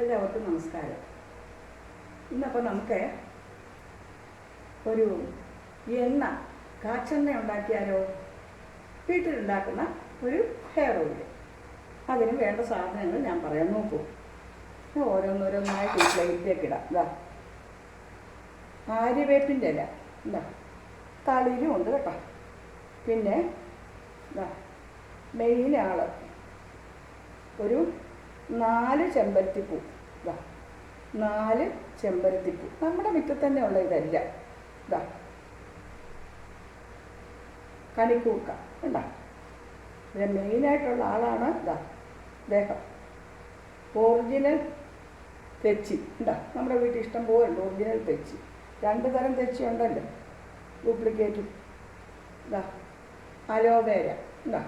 എല്ലാവർക്കും നമസ്കാരം. ഇന്നപ്പോൾ നമുക്ക് ഒരു കാച്ചെണ്ണ ഉണ്ടാക്കിയാലോ? വീട്ടിലുണ്ടാക്കുന്ന ഒരു ഹെയർ ഓയിൽ. അതിന് വേണ്ട സാധനങ്ങൾ ഞാൻ പറയാൻ നോക്കൂ. ഓരോന്നോരോന്നായിട്ട് ഈ പ്ലേറ്റിലേക്ക് ഇടാം. ഇതാ ആര്യവേപ്പിൻ്റെ ഇല, എന്താ തളിരും ഉണ്ട് കേട്ടോ. പിന്നെ ഇതാ മെയിൻ ആള് ഒരു 4 ചെമ്പരത്തിപ്പൂ. ഇതാ 4 ചെമ്പരത്തിപ്പൂ. നമ്മുടെ മുറ്റത്ത് തന്നെ ഉള്ള ഇതല്ല. ഇതാ കണിക്കൂർക്ക ഉണ്ടോ? ഇതിന് മെയിനായിട്ടുള്ള ആളാണ് ഇതാ ദേഹം ഒറിജിനൽ തെച്ചി. ഉണ്ടോ? നമ്മുടെ വീട്ടിൽ ഇഷ്ടം പോലെ ഉണ്ട് ഒറിജിനൽ തെച്ചി. 2 തരം തെച്ചി ഉണ്ടല്ലോ, ഡ്യൂപ്ലിക്കേറ്റും. ഇതാ അലോവേര ഉണ്ടോ?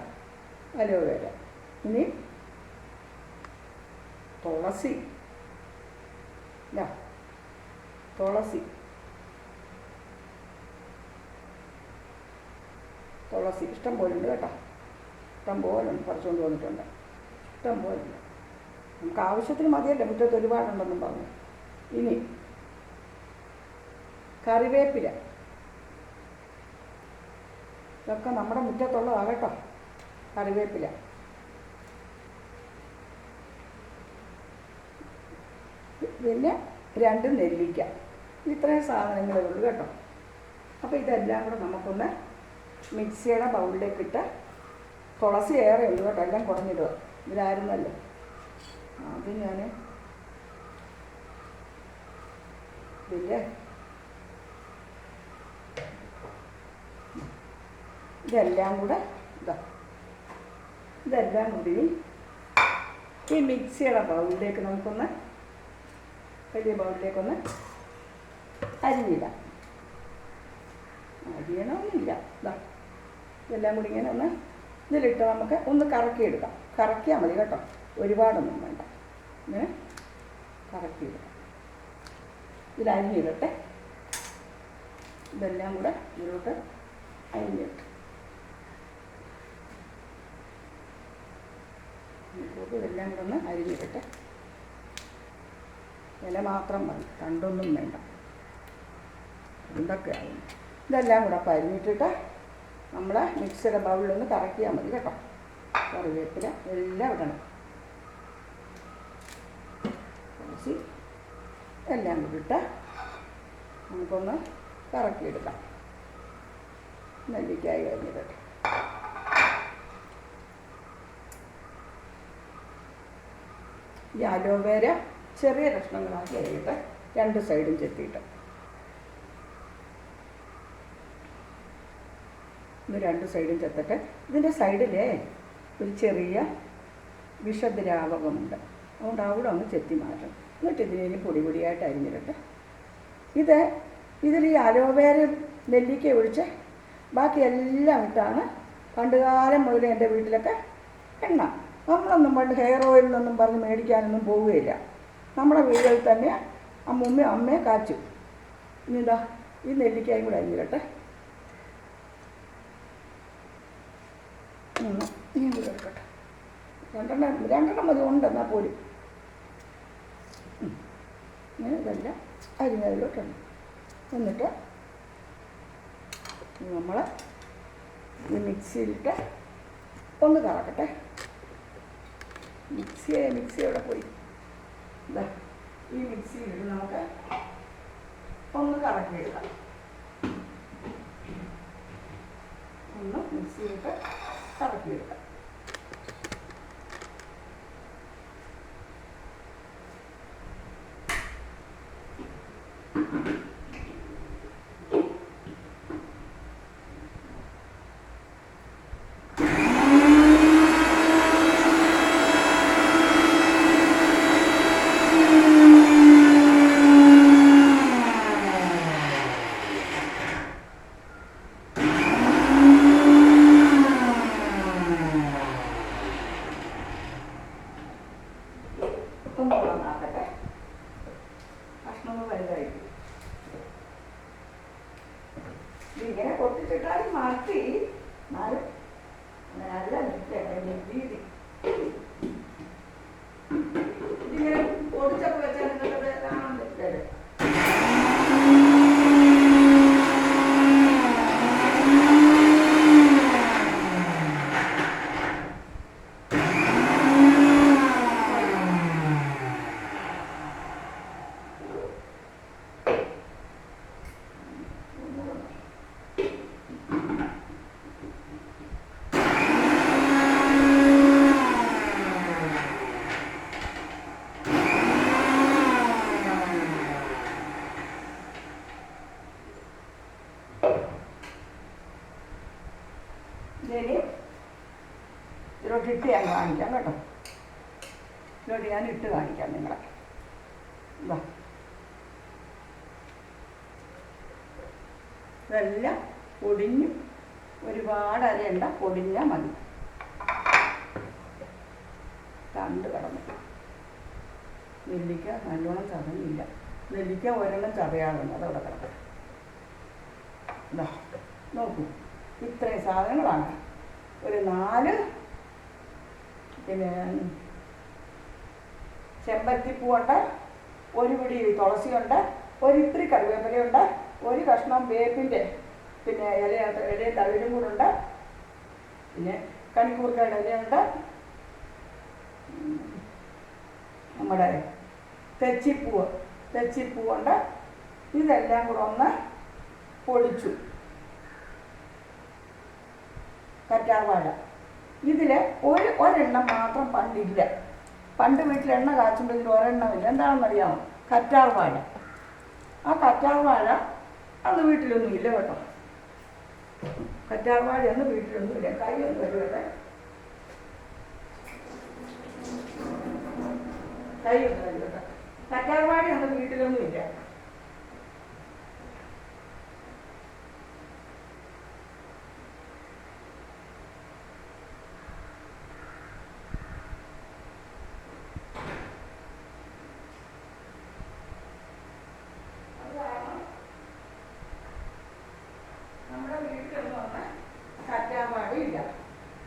അലോവേര. ഇനി തുളസി. ഇതാ തുളസി. തുളസി ഇഷ്ടം പോലെ ഉണ്ട് കേട്ടോ. ഇഷ്ടം പോലെ ഉണ്ട്, പറിച്ചുകൊണ്ട് വന്നിട്ടുണ്ട്. ഇഷ്ടം പോലെ ഉണ്ട്. നമുക്ക് ആവശ്യത്തിന് മതിയല്ലോ, മുറ്റത്ത് ഒരുപാടുണ്ടെന്നും പറഞ്ഞു. ഇനി കറിവേപ്പില. ഇതൊക്കെ നമ്മുടെ മുറ്റത്തുള്ളതാണ് കേട്ടോ. കറിവേപ്പില. പിന്നെ 2 നെല്ലിക്ക. ഇത്രയും സാധനങ്ങളേ ഉള്ളൂ കേട്ടോ. അപ്പോൾ ഇതെല്ലാം കൂടെ നമുക്കൊന്ന് മിക്സിയുടെ ബൗളിലേക്ക് ഇട്ട്, തുളസി ഏറെ ഉള്ളൂ കേട്ടോ, എല്ലാം കുറഞ്ഞിടുക. ഇതിലായിരുന്നല്ലോ ആദ്യം ഞാൻ ഇതില്ലേ ഇതെല്ലാം കൂടെ ഇതെല്ലാം കൂടി ഈ മിക്സിയുടെ ബൗളിലേക്ക് നമുക്കൊന്ന്, വലിയ ബൗളിലേക്കൊന്ന് അരിഞ്ഞിടാം. അരിയണമെന്നില്ല. ഇതാ ഇതെല്ലാം കൂടി ഇങ്ങനെ ഒന്ന് ഇതിലിട്ട് നമുക്ക് ഒന്ന് കറക്കിയെടുക്കാം. കറക്കിയാൽ മതി കേട്ടോ, ഒരുപാടൊന്നും വേണ്ട. ഇങ്ങനെ കറക്കിയിടാം. ഇതിലരിഞ്ഞിടട്ടെ. ഇതെല്ലാം കൂടെ ഇതിലോട്ട് അരിഞ്ഞിട്ട് ഇതെല്ലാം കൂടെ ഒന്ന് അരിഞ്ഞിടട്ടെ. ഇല മാത്രം മതി, രണ്ടൊന്നും വേണ്ട. എന്തൊക്കെ ആവും. ഇതെല്ലാം കൂടെ അപ്പം അരിഞ്ഞിട്ടിട്ട് നമ്മൾ മിക്സിയുടെ ബൗളിലൊന്ന് കറക്കിയാൽ മതി കേട്ടോ. കറിവേപ്പില എല്ലാം ഇടണം. തുളസി എല്ലാം കൂടി ഇട്ട് നമുക്കൊന്ന് കറക്കിയെടുക്കാം. നെല്ലിക്കായി കഴിഞ്ഞിട്ട് ഈ അലോവേര ചെറിയ കഷ്ണങ്ങളാക്കി അരിയിട്ട് 2 സൈഡും ചെത്തിയിട്ട് ഇത് 2 സൈഡും ചെത്തിട്ട് ഇതിൻ്റെ സൈഡിലേ ഒരു ചെറിയ വിഷദ്രാവകമുണ്ട്. അതുകൊണ്ട് അവിടെ ഒന്ന് ചെത്തി മാറ്റും. എന്നിട്ട് ഇതിനെ പൊടി പൊടിയായിട്ട് അരിഞ്ഞിട്ട് ഇതിൽ ഈ അലോവേര നെല്ലിക്ക ഒഴിച്ച് ബാക്കി എല്ലാം ഇട്ടാണ് പണ്ടുകാലം മുതലേ എൻ്റെ വീട്ടിലൊക്കെ എണ്ണ. നമ്മളൊന്നും പണ്ട് ഹെയർ ഓയിൽ എന്നൊന്നും പറഞ്ഞ് മേടിക്കാനൊന്നും പോവുകയില്ല. നമ്മുടെ വീടുകളിൽ തന്നെ അമ്മയെ കാച്ചും. ഇനി ഇതാ ഈ നെല്ലിക്കായും കൂടെ അരിഞ്ഞിട്ടെ. ഇനിയും കൂടെ എടുക്കട്ടെ. 2 മതി ഉണ്ടെന്നാൽ പോലും. ഇങ്ങനെ ഇതെല്ലാം അരിഞ്ഞതിലോട്ടുണ്ട്. എന്നിട്ട് നമ്മൾ ഈ മിക്സിയിലിട്ട് ഒന്ന് കറക്കട്ടെ. മിക്സിയോടെ പോയി ഇതാ ഈ മിക്സിയിലിട്ട് നമുക്ക് ഒന്ന് കറക്കിയെടുക്കാം. ഒന്ന് മിക്സിയിലിട്ട് കറക്കിയെടുക്കാം. കഷ്ണങ്ങൾ വലുതായിരിക്കും. ഇതിങ്ങനെ പൊട്ടിച്ചിട്ടാലും മാറ്റി എന്നാലും നല്ല രീതിയിൽ ഇതിങ്ങനെ പൊടിച്ച ഇതിലിട്ട് ഞാൻ കാണിക്കാം കേട്ടോ. ഇതിലോട്ട് ഞാൻ ഇട്ട് കാണിക്കാം നിങ്ങളെ. ഇതാ ഇതെല്ലാം പൊടിഞ്ഞു, ഒരുപാട് അരയണ്ട, പൊടിഞ്ഞാൽ മതി. കണ്ട് കിടന്നു. നെല്ലിക്ക നല്ലോണം ചതഞ്ഞില്ല. നെല്ലിക്ക ഒരെണ്ണം ചതയാകുന്നു, അതവിടെ കിടക്കും. ഇതാ നോക്കൂ, ഇത്രയും സാധനങ്ങളാണ്. ഒരു 4 പിന്നെ ചെമ്പരത്തിപ്പൂവുണ്ട്, ഒരു പിടി തുളസിയുണ്ട്, ഒരിത്തിരി കറിവേപ്പിലയുണ്ട്, ഒരു കഷ്ണം വേപ്പിൻ്റെ പിന്നെ ഇലയും തളിരും കൂടെ ഉണ്ട്, പിന്നെ കണിക്കൂർക്കയുടെ ഇലയുണ്ട്, നമ്മുടെ തെച്ചിപ്പൂവുണ്ട്. ഇതെല്ലാം കൂടെ ഒന്ന് പൊടിച്ചു. കറ്റാർവാഴ ഇതിൽ ഒരെണ്ണം മാത്രം പണ്ടില്ല. പണ്ട് വീട്ടിൽ എണ്ണ കാച്ചുമ്പോൾ ഇതിൽ ഒരെണ്ണമില്ല. എന്താണെന്നറിയാമോ? കറ്റാർവാഴ. ആ കറ്റാർവാഴ അന്ന് വീട്ടിലൊന്നും ഇല്ല കേട്ടോ. കറ്റാർവാഴ അന്ന് വീട്ടിലൊന്നുമില്ല. കൈയൊന്നും വരുവല്ലേ, കൈയൊന്നും വരുവട്ടെ. കറ്റാർവാഴ അന്ന് വീട്ടിലൊന്നും ഇല്ല.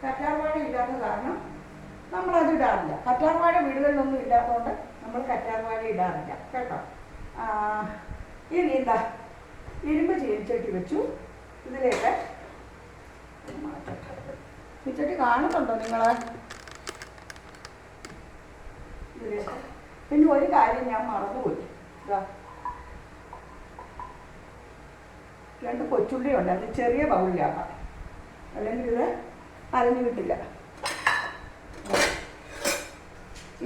കറ്റാർവാഴ ഇല്ലാത്ത കാരണം നമ്മളത് ഇടാറില്ല. കറ്റാർവാഴ വീടുകളിലൊന്നും ഇല്ലാത്തതുകൊണ്ട് നമ്മൾ കറ്റാർവാഴ ഇടാറില്ല കേട്ടോ. ഇനി എന്താ, ഇരുമ്പ് ചീനിച്ചട്ടി വെച്ചു. ഇതിലേക്ക് ചീനിച്ചട്ടി കാണുന്നുണ്ടോ നിങ്ങൾ? ഇതിലേക്ക് പിന്നെ ഒരു കാര്യം ഞാൻ മറന്നുപോയി. ഇതാ 2 കൊച്ചുള്ളിയുണ്ട്. അത് ചെറിയ ബൗളിലാക്കാം, അല്ലെങ്കിൽ ഇത് അരഞ്ഞു കിട്ടില്ല.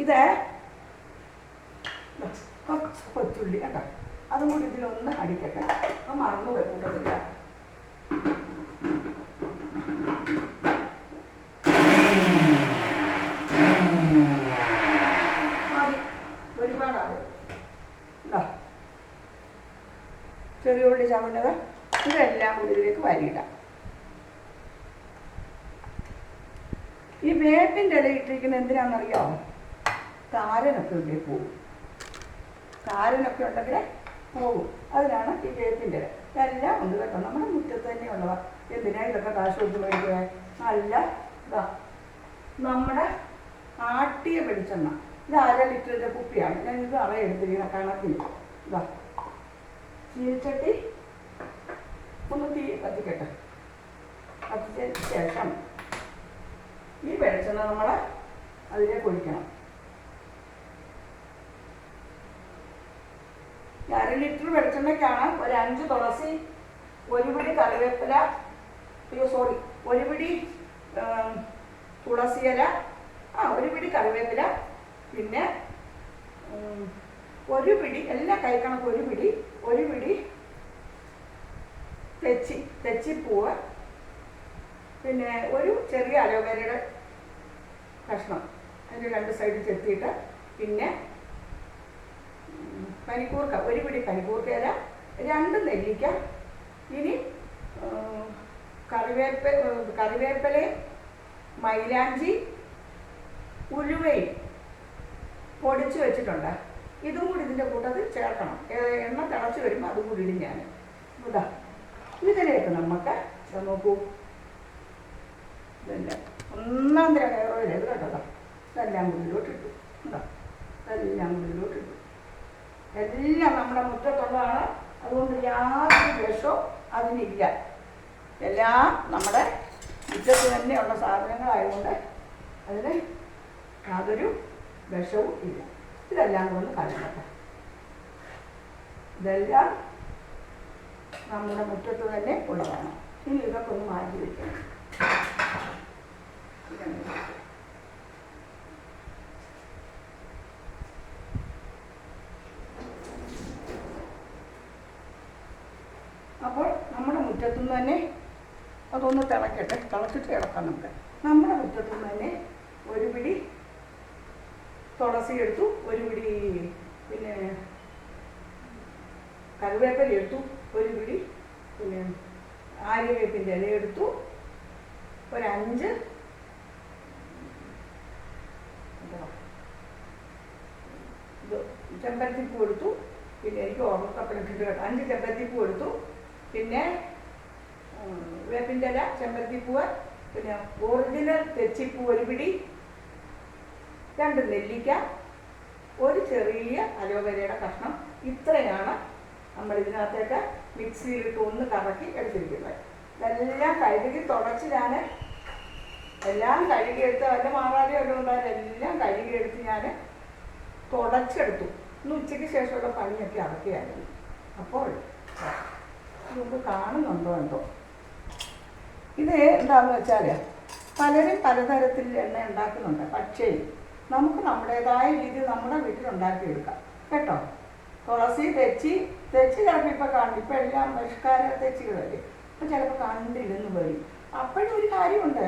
ഇത് കൊച്ചുള്ളി കേട്ടോ, അതും കൂടി ഇതിലൊന്ന് അടിക്കട്ടെ. അപ്പം മറന്നു വെക്കേണ്ടതില്ല. മതി, ഒരുപാടാണ്. എന്താ ചെറിയ ഉള്ളി ചവഞ്ഞത് ഇതെല്ലാം കൂടി ഇതിലേക്ക് വരിയിടാം. ഈ വേപ്പിൻ്റെ ഇല ഇട്ടിരിക്കുന്നത് എന്തിനാണെന്നറിയാമോ? താരനൊക്കെ ഉണ്ടെങ്കിൽ പോകും. താരനൊക്കെ ഉണ്ടെങ്കിൽ പോകും. അതിനാണ് ഈ വേപ്പിൻ്റെ ഇല. എല്ലാം ഉണ്ട് കേട്ടോ, നമ്മുടെ മുറ്റത്ത് തന്നെയുള്ളവ. എന്തിനാ ഇതൊക്കെ കാശ് കൊടുത്ത് മേടിക്കുക? നല്ല ഇതാ നമ്മുടെ ആട്ടിയ വെളിച്ചെണ്ണ. ഇത് 1/2 ലിറ്ററിൻ്റെ കുപ്പിയാണ്. ഞാൻ ഇത് എടുത്തിരിക്കുന്ന കണക്കിന്. ഇതാ ചീനിച്ചട്ടി ഒന്ന് തീ കത്തിക്കട്ടെ. കത്തിച്ചതിന് ശേഷം ഈ വെളിച്ചെണ്ണ നമ്മൾ അതിലേക്ക് ഒഴിക്കണം. 1/2 ലിറ്റർ വെളിച്ചെണ്ണയ്ക്കാണ് ഒരു 5 തുളസി, 1 പിടി കറിവേപ്പില, ഒരു പിടി തുളസിയില, 1 പിടി കറിവേപ്പില, പിന്നെ 1 പിടി എല്ലാ കൈക്കണക്ക് 1 പിടി തെച്ചിപ്പൂവ്, പിന്നെ ഒരു ചെറിയ അലോവേരയുടെ കഷ്ണം അതിൻ്റെ 2 സൈഡിൽ ചെത്തിയിട്ട്, പിന്നെ പനിക്കൂർക്ക, 1 പിടി പനിക്കൂർക്കയില, 2 നെല്ലിക്ക. ഇനി കറിവേപ്പിലയും മൈലാഞ്ചി ഉലുവയും പൊടിച്ച് വെച്ചിട്ടുണ്ട്. ഇതും കൂടി ഇതിൻ്റെ കൂട്ടത്തിൽ ചേർക്കണം. എണ്ണ തിളച്ച് വരുമ്പോൾ അതും കൂടി ഇടും ഞാൻ. ഇതാ ഇതിലേക്ക് നമുക്ക് നോക്കൂ, ഇതെല്ലാം 1 തരം ഹെയർ ഓയിൽ ഇത് കേട്ടോ. ഇതെല്ലാം ഉള്ളിലോട്ടിട്ടു. ഉണ്ടോ? ഇതെല്ലാം ഉള്ളിലോട്ടിട്ടു. എല്ലാം നമ്മുടെ മുറ്റത്തുള്ളതാണ്. അതുകൊണ്ട് യാതൊരു വിഷവും അതിനില്ല. എല്ലാം നമ്മുടെ മുറ്റത്ത് തന്നെയുള്ള സാധനങ്ങളായതുകൊണ്ട് അതിന് യാതൊരു വിഷവും ഇല്ല. ഇതെല്ലാം കൊണ്ട് കലക്കട്ടെ. ഇതെല്ലാം നമ്മുടെ മുറ്റത്ത് തന്നെ ഉള്ളതാണ്. ഇനി ഇതൊക്കെ ഒന്ന് മാറ്റി വയ്ക്കണം. അപ്പോൾ നമ്മുടെ മുറ്റത്തുനിന്ന് തന്നെ അതൊന്ന് തിളക്കട്ടെ. തിളച്ചിട്ട് ഇളക്കാം നമുക്ക്. നമ്മുടെ മുറ്റത്തുനിന്ന് തന്നെ ഒരു പിടി തുളസി എടുത്തു, ഒരു പിടി പിന്നെ കറിവേപ്പില എടുത്തു, ഒരു പിടി പിന്നെ ആര്യവേപ്പിൻ്റെ ഇല എടുത്തു, ഒരു 5 ഇത് ചെമ്പരത്തിപ്പൂ എടുത്തു. പിന്നെ എനിക്ക് ഓർമ്മക്കപ്പഴം കിട്ടുക 5 ചെമ്പരത്തിപ്പൂ എടുത്തു. പിന്നെ വേപ്പിൻ്റെ ഇല, ചെമ്പരത്തിപ്പൂവ്, പിന്നെ ഒറിജിനൽ തെച്ചിപ്പൂ ഒരു പിടി, 2 നെല്ലിക്ക, ഒരു ചെറിയ അലോവേരയുടെ കഷ്ണം. ഇത്രയാണ് നമ്മൾ ഇതിനകത്തേക്ക് മിക്സിയിലിട്ട് ഒന്ന് കറക്കി എടുത്തിരിക്കുന്നത്. ഇതെല്ലാം കഴുകി തുടച്ച് ഞാൻ എല്ലാം കഴുകിയെടുത്ത് അതിൻ്റെ മാറാതെയോ വല്ലതും ഉണ്ടായാലും എല്ലാം കഴുകിയെടുത്ത് ഞാൻ തുടച്ചെടുത്തു. ഇന്ന് ഉച്ചയ്ക്ക് ശേഷമുള്ള പണിയൊക്കെ അതൊക്കെയായിരുന്നു. അപ്പോൾ നമുക്ക് കാണുന്നുണ്ടോ എന്തോ. ഇത് എന്താണെന്ന് വെച്ചാൽ പലരും പലതരത്തിൽ എണ്ണ ഉണ്ടാക്കുന്നുണ്ട്. പക്ഷേ നമുക്ക് നമ്മുടേതായ രീതിയിൽ നമ്മുടെ വീട്ടിലുണ്ടാക്കിയെടുക്കാം കേട്ടോ. തുളസി, തെച്ചി ചിലപ്പോൾ ഇപ്പോൾ കാണും. ഇപ്പോൾ എല്ലാം പരിഷ്കാര തെച്ചികളല്ലേ, അപ്പം ചിലപ്പോൾ കണ്ടില്ലെന്ന് വരും. അപ്പോഴും ഒരു കാര്യമുണ്ട്,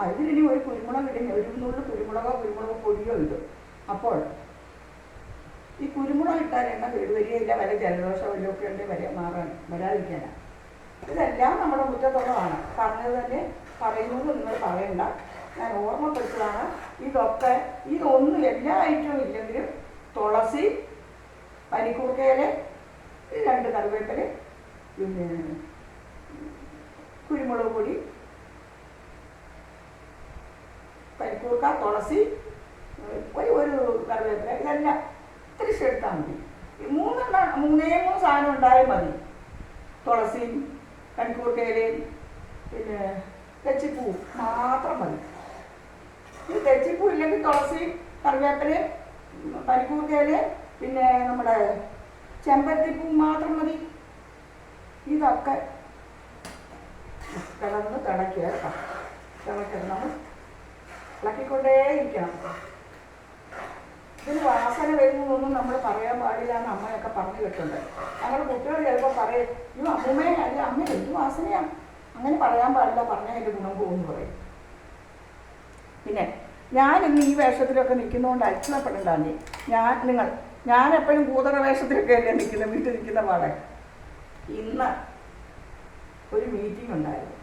അതിലിനി ഒരു കുരുമുളക് ഇടും, ഒരു നുള്ളു കുരുമുളക് പൊടിയോ ഇടും. അപ്പോൾ ഈ കുരുമുളക് ഇട്ടാൽ എണ്ണ കേടുവരികയില്ല, വല്ല ജലദോഷം വല്ലതൊക്കെ ഉണ്ടെങ്കിൽ വരാതിരിക്കാനാണ്. ഇതെല്ലാം നമ്മുടെ മുറ്റത്തുള്ളതാണ്. പറഞ്ഞത് തന്നെ പറയുന്നത് നിങ്ങൾ പറയണ്ട, ഞാൻ ഓർമ്മപ്പെടുത്തലാണ്. ഇതൊന്നും എല്ലാ ഐറ്റവും ഇല്ലെങ്കിലും തുളസി, പനിക്കൂർക്കയില, 2 കറിവേപ്പില, പിന്നെ കുരുമുളക് പൊടി, പനിക്കൂർക്ക, തുളസി, ഒരു കറിവേപ്പില, ഇതെല്ലാം ഇത്തിരി എടുത്താൽ മതി. 3 സാധനം ഉണ്ടായാൽ മതി. തുളസിയും പനിക്കൂർക്കയിലയും പിന്നെ തെച്ചിപ്പൂ മാത്രം മതി. ഈ തെച്ചിപ്പൂ ഇല്ലെങ്കിൽ തുളസിയും കറിവേപ്പിലയും പനിക്കൂർക്കയിലയും പിന്നെ നമ്മുടെ ചെമ്പരത്തിപ്പൂ മാത്രം മതി. ഇതൊക്കെ കിടന്ന് തിളക്കുക കേട്ടോ. തിളക്കണം, നമ്മൾ ഇളക്കിക്കൊണ്ടേയിരിക്കണം. ഇതിന് വാസന വരുന്നതൊന്നും നമ്മൾ പറയാൻ പാടില്ല എന്ന് അമ്മയൊക്കെ പറഞ്ഞു കേട്ടുണ്ട്. ഞങ്ങളുടെ കുട്ടികൾ ചിലപ്പോൾ പറയും, ഈ അമ്മൂമ്മേ അല്ല അമ്മ എന്ത് വാസനയാണ്, അങ്ങനെ പറയാൻ പാടില്ല, പറഞ്ഞാൽ എൻ്റെ ഗുണം പോകുമെന്ന് പറയും. പിന്നെ ഞാനിന്ന് ഈ വേഷത്തിലൊക്കെ നിൽക്കുന്നതുകൊണ്ട് അത്ഭുതപ്പെടണ്ടാന്നേ. ഞാൻ എപ്പോഴും കൂതറ വേഷത്തിലൊക്കെ അല്ലേ നിൽക്കുന്നത്, വീട്ടിൽ നിൽക്കുന്ന പാടെ. ഇന്ന് ഒരു മീറ്റിംഗ് ഉണ്ടായിരുന്നു.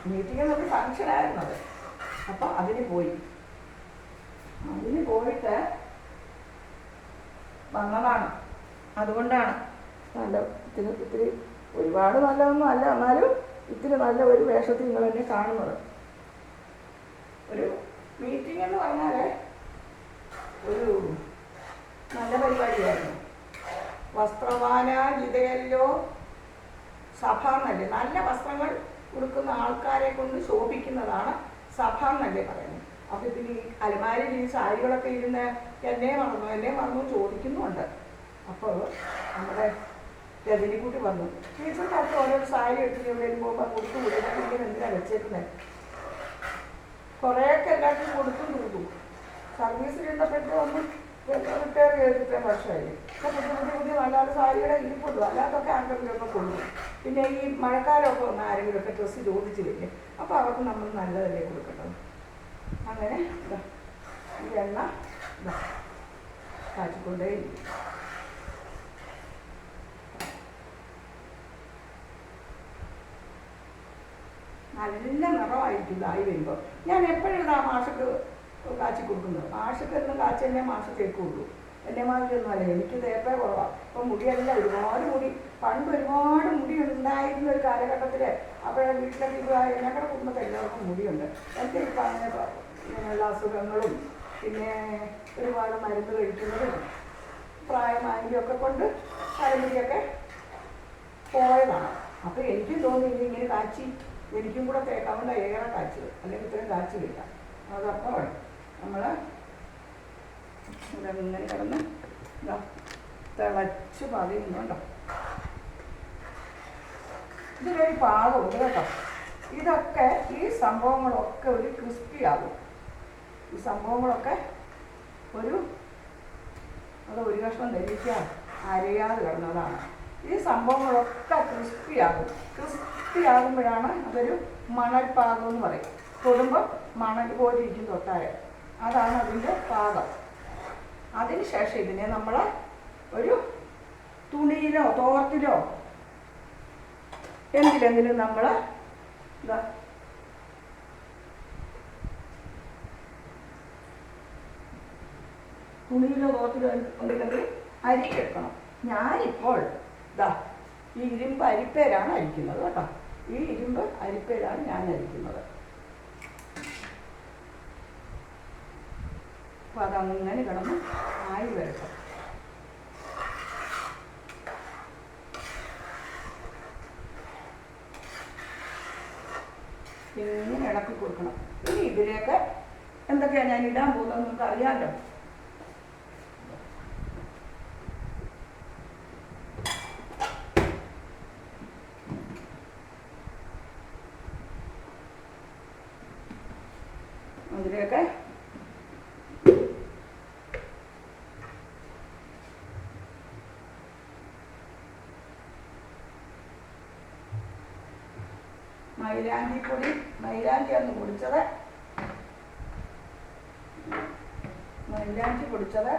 മീറ്റിംഗ് എന്നൊരു ഫങ്ഷനായിരുന്നു അത്. അപ്പം അതിന് പോയിട്ട് വന്നതാണ്. അതുകൊണ്ടാണ് നല്ല ഇത്തിരി ഒരുപാട് നല്ലതൊന്നും അല്ല, എന്നാലും ഇത്തിരി നല്ല ഒരു വേഷത്തിൽ നിങ്ങൾ എന്നെ കാണുന്നത്. ഒരു മീറ്റിംഗ് എന്ന് പറഞ്ഞാൽ ഒരു നല്ല പരിപാടിയായിരുന്നു. വസ്ത്രവാനാജിതയല്ലോ സഭ എന്നല്ലേ, നല്ല വസ്ത്രങ്ങൾ ഉടുക്കുന്ന ആൾക്കാരെ കൊണ്ട് ശോഭിക്കുന്നതാണ് സഭ എന്നല്ലേ പറയുന്നത്. അപ്പോൾ ഇതിന് ഈ അലമാരിൽ ഈ സാരികളൊക്കെ ഇരുന്ന് എന്നെ മറന്നു ചോദിക്കുന്നുമുണ്ട്. അപ്പോൾ നമ്മുടെ രജനിക്കുട്ടി വന്നു, ടീച്ചറിൻ്റെ അടുത്ത് ഓരോ സാരി എടുത്തിട്ട് എവിടെയും പോകുമ്പോൾ കൊടുത്തു കൊടുക്കാൻ എന്തിനാണ് വെച്ചേക്കുന്നത്. കുറേയൊക്കെ എല്ലാവർക്കും കൊടുത്തു. സർവീസിലിരുന്നപ്പോഴത്തെ ഒന്ന് റിപ്പയർ ചെയ്തിട്ട് വർഷമായി. ഇപ്പോൾ പുതിയ നല്ല സാരികളെ ഇരിപ്പുള്ളൂ, അല്ലാതൊക്കെ ആർക്കെങ്കിലുമൊക്കെ കൊടുക്കും. പിന്നെ ഈ മഴക്കാലമൊക്കെ വന്ന് ആരെങ്കിലുമൊക്കെ ഡ്രസ്സ് ചോദിച്ചു വരില്ലേ, അപ്പോൾ അവർക്ക് നമ്മൾ നല്ലതല്ലേ കൊടുക്കേണ്ടത്. അങ്ങനെ ഈ എണ്ണ കാച്ചിക്കൊണ്ടേയിരിക്കും. നല്ല നിറമായിരിക്കും ഇതായി വരുമ്പോൾ. ഞാൻ എപ്പോഴും ഇതാ മാഷക്ക് കാച്ചി കൊടുക്കുന്നത്. മാഷക്ക് എന്നും കാച്ചി തന്നെ മാഷ് തേക്കുള്ളൂ. എന്നെ മാതിരിയൊന്നും അല്ല, എനിക്ക് തേപ്പേ കുറവാണ്. ഇപ്പം മുടിയല്ല, ഒരുപാട് മുടി, പണ്ട് ഒരുപാട് മുടി ഉണ്ടായിരുന്ന ഒരു കാലഘട്ടത്തിൽ. അപ്പോഴേ വീട്ടിലൊക്കെ ഞങ്ങളുടെ കുടുംബത്തിൽ എല്ലാവർക്കും മുടിയുണ്ട്. എനിക്ക് ഇപ്പം അങ്ങനെയുള്ള അസുഖങ്ങളും പിന്നെ ഒരുപാട് മരുന്ന് കഴിക്കുന്നതും പ്രായമായതിൻ്റെയൊക്കെ കൊണ്ട് തലമുടിയൊക്കെ പോയതാണ്. അപ്പോൾ എനിക്കും തോന്നി ഇങ്ങനെ കാച്ചി എനിക്കും കൂടെ തേക്കാവുന്ന ഏറെ കാച്ചത്, അല്ലെങ്കിൽ ഇത്രയും കാച്ചിലില്ല. അതപ്പോൾ നമ്മൾ ഇവിടെ ഇങ്ങനെ കിടന്ന് തിളച്ച് പതിയുന്നുണ്ടോ. ഇതിലൊരു പാകമുണ്ട് കേട്ടോ. ഇതൊക്കെ ഈ സംഭവങ്ങളൊക്കെ ഒരു ക്രിസ്പി ആകും. ഈ സംഭവങ്ങളൊക്കെ ഒരു കഷ്ണം നെല്ലിക്ക അരയാതെ കിടന്നതാണ്. ഈ സംഭവങ്ങളൊക്കെ ക്രിസ്പി ആകുമ്പോഴാണ് അതൊരു മണൽപ്പാകം എന്ന് പറയും. തൊടുമ്പോൾ മണൽ പോലെ ഇരിക്കും തൊട്ടാൽ. അതാണ് അതിൻ്റെ പാകം. അതിന് ശേഷം ഇതിനെ നമ്മൾ ഒരു തുണിയിലോ തോർത്തിലോ എന്തിലെങ്കിലും നമ്മൾ ഇതാ തുണിയിലോ തോർത്തിലോ എന്തിലെങ്കിൽ അരിക്കെടുക്കണം. ഞാനിപ്പോൾ ഇതാ ഈ ഇരുമ്പ് അരിപ്പേരാണ് അരിക്കുന്നത് കേട്ടോ. ഈ ഇരുമ്പ് അരിപ്പേരാണ് ഞാൻ അരിക്കുന്നത്. അപ്പോൾ അതങ്ങനെ കിടന്ന് ആയി വരട്ടെ. ഇങ്ങനെ ഇളക്കി കൊടുക്കണം. ഇനി ഇതിലേക്ക് എന്തൊക്കെയാണ് ഞാൻ ഇടാൻ പോകുന്നത് നിങ്ങൾക്ക് അറിയാമല്ലോ. അതിലേക്ക് മൈലാഞ്ചിപ്പൊടി, മൈലാഞ്ചി പൊടിച്ചത്, മൈലാഞ്ചി പൊടിച്ചത്,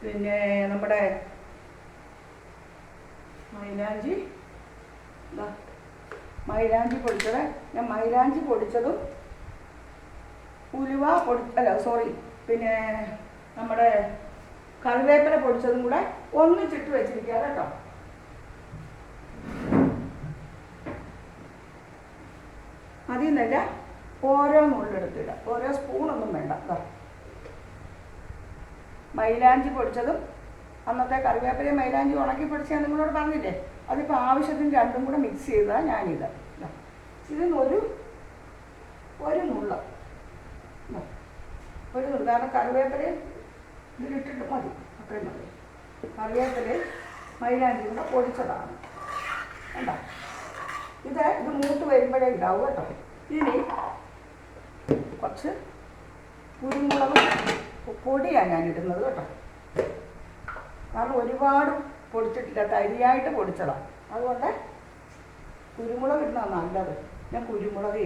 പിന്നെ നമ്മുടെ മൈലാഞ്ചി പൊടിച്ചത്. ഞാൻ മൈലാഞ്ചി പൊടിച്ചതും ഉലുവ പിന്നെ നമ്മുടെ കറിവേപ്പില പൊടിച്ചതും കൂടെ ഒന്നിച്ചിട്ട് വെച്ചിരിക്കുക കേട്ടോ. അതിൽ നിന്നല്ല ഓരോ നുള്ളെടുത്തിടുക. ഓരോ സ്പൂണൊന്നും വേണ്ട. മൈലാഞ്ചി പൊടിച്ചതും അന്നത്തെ കറിവേപ്പിലയും മൈലാഞ്ചി ഉണക്കി പൊടിച്ച് ഞാൻ നിങ്ങളോട് പറഞ്ഞില്ലേ, അതിപ്പോൾ ആവശ്യത്തിന് രണ്ടും കൂടെ മിക്സ് ചെയ്താൽ ഞാനിത് ഇതിനൊരു നുള്ള കാരണം കറിവേപ്പിലയും ഇതിലിട്ടിട്ട് മതി, അത്രയും മതി. കറിവേപ്പിലയും മൈലാഞ്ചി കൂടെ പൊടിച്ചതാണ് കണ്ടോ. ഇത് മൂത്ത് വരുമ്പോഴേ ഇടാവും കേട്ടോ. ഇനി കുറച്ച് കുരുമുളക് പൊടിയാണ് ഞാനിടുന്നത് കേട്ടോ. കാരണം ഒരുപാട് പൊടിച്ചിട്ടില്ല, തരിയായിട്ട് പൊടിച്ചതാണ്. അതുകൊണ്ട് കുരുമുളക് ഇടുന്നതാണ് നല്ലത്. ഞാൻ കുരുമുളക്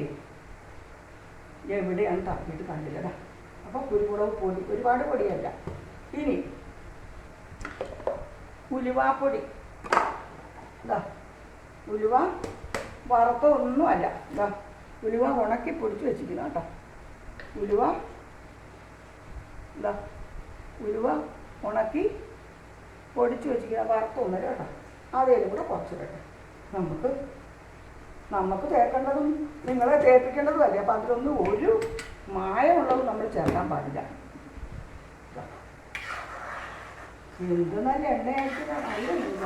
എവിടെയാണ് തപ്പിയിട്ട് കണ്ടില്ലടാ. അപ്പോൾ കുരുമുളക് പൊടി, ഒരുപാട് പൊടിയല്ല. ഇനി ഉലുവാപ്പൊടി, ഉലുവ വറുത്തൊന്നുമല്ല, ഉലുവ ഉണക്കി പൊടിച്ച് വെച്ചിരിക്കുന്നു കേട്ടോ. ഉലുവ ഉണക്കി പൊടിച്ച് വെച്ചിരിക്കുന്ന വറുത്തൊന്നര കേട്ടോ. അതേലും കൂടെ കുറച്ച് കേട്ടോ. നമുക്ക് തേക്കേണ്ടതും നിങ്ങളെ തേപ്പിക്കേണ്ടതും അല്ലേ. അപ്പം അതിലൊന്നും ഒരു മായമുള്ളതും നമ്മൾ ചേർക്കാൻ പാടില്ല. എന്ത് നല്ല എണ്ണയായിട്ട് നല്ല നീല.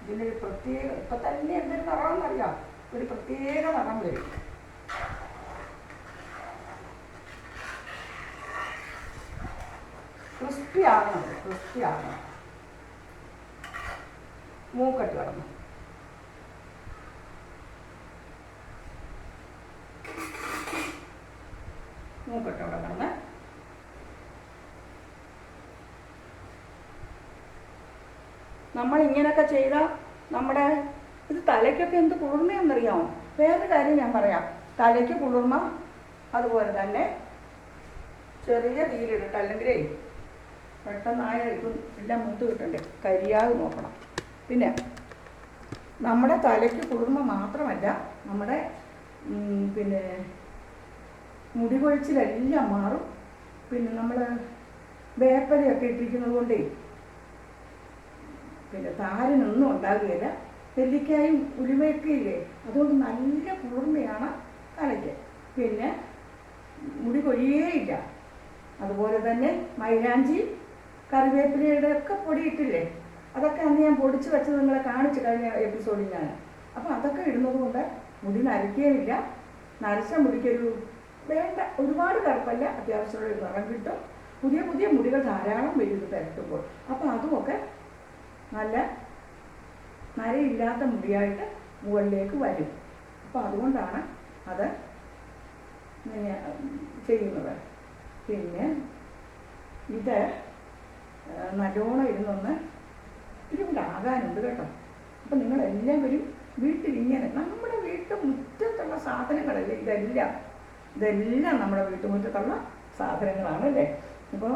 ഇതിനൊരു പ്രത്യേക, ഇപ്പം തന്നെ എന്തൊരു നിറമെന്നറിയാം, ഒരു പ്രത്യേക നിറം വരും. ക്രിസ്പിയാണ്, ക്രിസ്പിയാണ്. മൂക്കട്ട് കിടന്നു. മൂക്കട്ട് അവിടെ കിടന്ന് നമ്മളിങ്ങനെയൊക്കെ ചെയ്താൽ നമ്മുടെ ഇത് തലയ്ക്കൊക്കെ എന്ത് കുളിർമയെന്നറിയാമോ. വേറൊരു കാര്യം ഞാൻ പറയാം. തലയ്ക്ക് കുളിർമ, അതുപോലെ തന്നെ ചെറിയ തീയിലിടട്ടെ, അല്ലെങ്കിലേ പെട്ടെന്നായ ഇപ്പം എല്ലാം മുത്ത് കിട്ടണ്ടേ, കരിയാതെ നോക്കണം. പിന്നെ നമ്മുടെ തലയ്ക്ക് കുളിർമ മാത്രമല്ല, നമ്മുടെ പിന്നെ മുടി കൊഴിച്ചിലെല്ലാം മാറും. പിന്നെ നമ്മൾ വേപ്പലയൊക്കെ ഇട്ടിരിക്കുന്നത് കൊണ്ടേ പിന്നെ താരനൊന്നും ഉണ്ടാകുകയില്ല. നെല്ലിക്കായും ഉലുവയൊക്കെ ഇല്ലേ, അതുകൊണ്ട് നല്ല കുളിർമയാണ് തലയ്ക്ക്. പിന്നെ മുടി കൊഴിയേയില്ല. അതുപോലെ തന്നെ മൈലാഞ്ചി കറിവേപ്പിലയുടെ ഒക്കെ പൊടിയിട്ടില്ലേ, അതൊക്കെ അന്ന് ഞാൻ പൊടിച്ച് വെച്ച് നിങ്ങളെ കാണിച്ചു കഴിഞ്ഞ എപ്പിസോഡിൽ ഞാൻ. അപ്പോൾ അതൊക്കെ ഇടുന്നത് കൊണ്ട് മുടി നരയ്ക്കുകയില്ല. നരച്ച മുടിക്കൊരു വേണ്ട ഒരുപാട് കറുപ്പല്ല, അത്യാവശ്യമുള്ള ഒരു നിറം കിട്ടും. പുതിയ പുതിയ മുടികൾ ധാരാളം വരും തരട്ടുമ്പോൾ. അപ്പോൾ അതുമൊക്കെ നല്ല നരയില്ലാത്ത മുടിയായിട്ട് മുകളിലേക്ക് വരും. അപ്പോൾ അതുകൊണ്ടാണ് അത് ഇങ്ങനെ ചെയ്യുന്നത്. പിന്നെ ഇത് നല്ലോണം ഇരുന്നൊന്ന് ഇതിവിടെ ആകാനുണ്ട് കേട്ടോ. അപ്പം നിങ്ങളെല്ലാവരും വീട്ടിലിങ്ങനെ നമ്മുടെ വീട്ടുമുറ്റത്തുള്ള സാധനങ്ങളല്ലേ ഇതെല്ലാം നമ്മുടെ വീട്ടുമുറ്റത്തുള്ള സാധനങ്ങളാണ് അല്ലേ. അപ്പോൾ